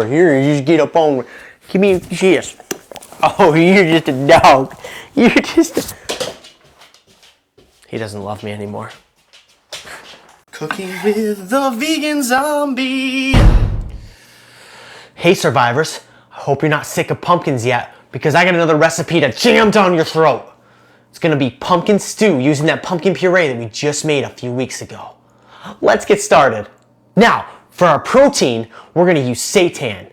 Here, you just get up on. Give me this. Oh, you're just a dog. You're just. He doesn't love me anymore. Cooking with the vegan zombie. Hey survivors, I hope you're not sick of pumpkins yet, because I got another recipe to jam down your throat. It's gonna be pumpkin stew using that pumpkin puree that we just made a few weeks ago. Let's get started. Now, for our protein, we're gonna use seitan.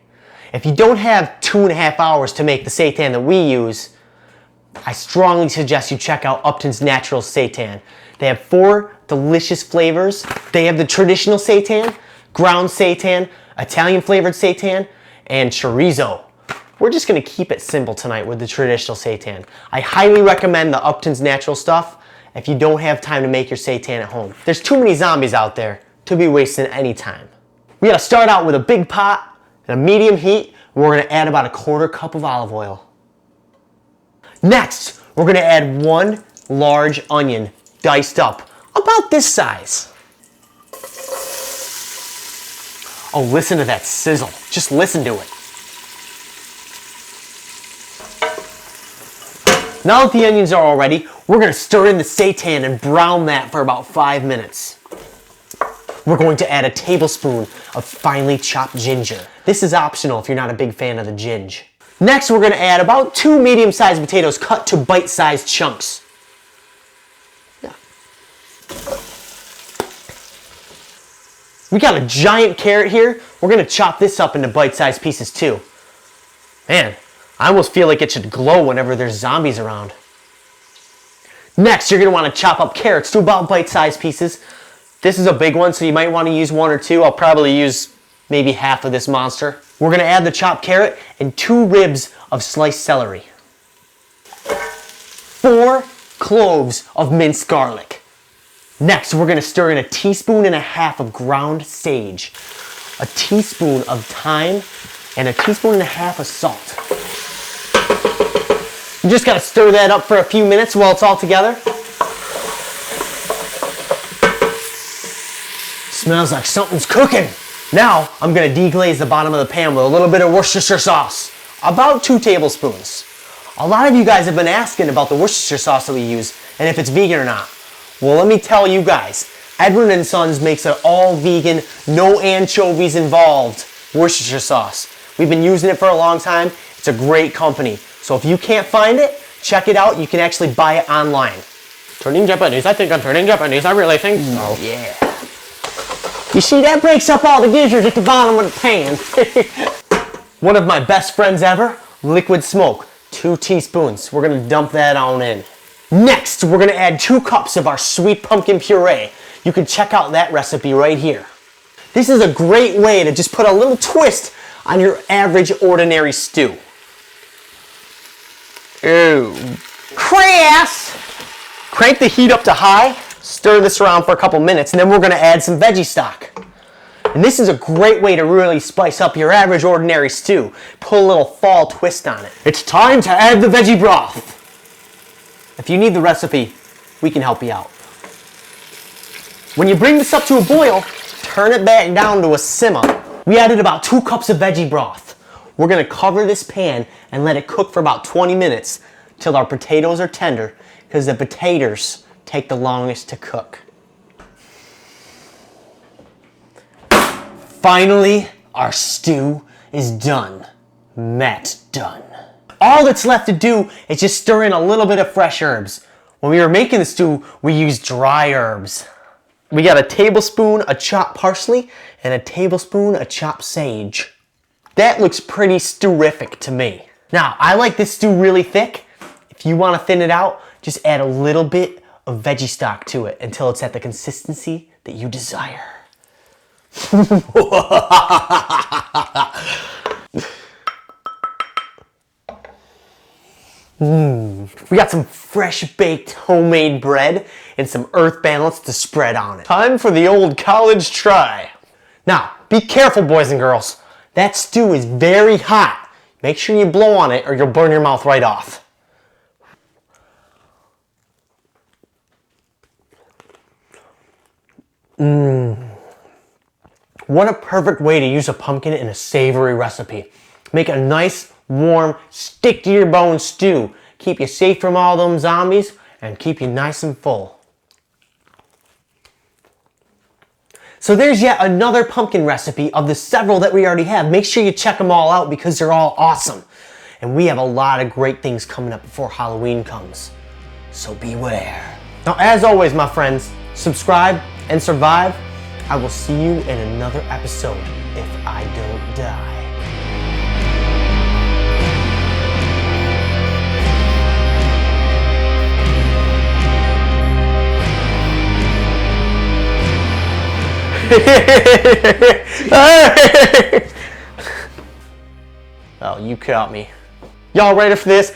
If you don't have 2.5 hours to make the seitan that we use, I strongly suggest you check out Upton's Natural Seitan. They have 4 delicious flavors. They have the traditional seitan, ground seitan, Italian flavored seitan, and chorizo. We're just gonna keep it simple tonight with the traditional seitan. I highly recommend the Upton's Natural stuff if you don't have time to make your seitan at home. There's too many zombies out there to be wasting any time. We gotta start out with a big pot and a medium heat. We're gonna add about 1/4 cup of olive oil. Next, we're gonna add 1 large onion, diced up, about this size. Oh, listen to that sizzle. Just listen to it. Now that the onions are all ready, we're gonna stir in the seitan and brown that for about 5 minutes. We're going to add a tablespoon of finely chopped ginger. This is optional if you're not a big fan of the ginger. Next, we're gonna add about 2 medium-sized potatoes cut to bite-sized chunks. Yeah. We got a giant carrot here. We're gonna chop this up into bite-sized pieces too. Man, I almost feel like it should glow whenever there's zombies around. Next, you're gonna wanna chop up carrots to about bite-sized pieces. This is a big one, so you might wanna use 1 or 2. I'll probably use maybe half of this monster. We're gonna add the chopped carrot and 2 ribs of sliced celery. 4 cloves of minced garlic. Next, we're gonna stir in 1.5 teaspoons of ground sage, 1 teaspoon of thyme, and 1.5 teaspoons of salt. You just gotta stir that up for a few minutes while it's all together. Smells like something's cooking. Now, I'm gonna deglaze the bottom of the pan with a little bit of Worcestershire sauce, about 2 tablespoons. A lot of you guys have been asking about the Worcestershire sauce that we use and if it's vegan or not. Well, let me tell you guys, Edward & Sons makes an all vegan, no anchovies involved Worcestershire sauce. We've been using it for a long time. It's a great company. So if you can't find it, check it out. You can actually buy it online. Turning Japanese, I think I'm turning Japanese. I really think so. Oh, yeah. You see, that breaks up all the gizzards at the bottom of the pan. One of my best friends ever, liquid smoke, 2 teaspoons. We're gonna dump that on in. Next, we're gonna add 2 cups of our sweet pumpkin puree. You can check out that recipe right here. This is a great way to just put a little twist on your average ordinary stew. Ew. Chris! Crank the heat up to high. Stir this around for a couple minutes, and then we're gonna add some veggie stock. And this is a great way to really spice up your average ordinary stew. Put a little fall twist on it. It's time to add the veggie broth. If you need the recipe, we can help you out. When you bring this up to a boil, turn it back down to a simmer. We added about 2 cups of veggie broth. We're gonna cover this pan and let it cook for about 20 minutes till our potatoes are tender, because the potatoes take the longest to cook. Finally, our stew is done. Matt's done. All that's left to do is just stir in a little bit of fresh herbs. When we were making the stew, we used dry herbs. We got 1 tablespoon of chopped parsley and 1 tablespoon of chopped sage. That looks pretty stewific to me. Now, I like this stew really thick. If you want to thin it out, just add a little bit of veggie stock to it until it's at the consistency that you desire. We got some fresh baked homemade bread and some earth balance to spread on it. Time for the old college try. Now, be careful, boys and girls. That stew is very hot. Make sure you blow on it or you'll burn your mouth right off. What a perfect way to use a pumpkin in a savory recipe. Make a nice, warm, stick-to-your-bone stew. Keep you safe from all them zombies and keep you nice and full. So there's yet another pumpkin recipe of the several that we already have. Make sure you check them all out because they're all awesome. And we have a lot of great things coming up before Halloween comes. So beware. Now, as always, my friends, subscribe and survive. I will see you in another episode if I don't die. Oh, you caught me. Y'all ready for this?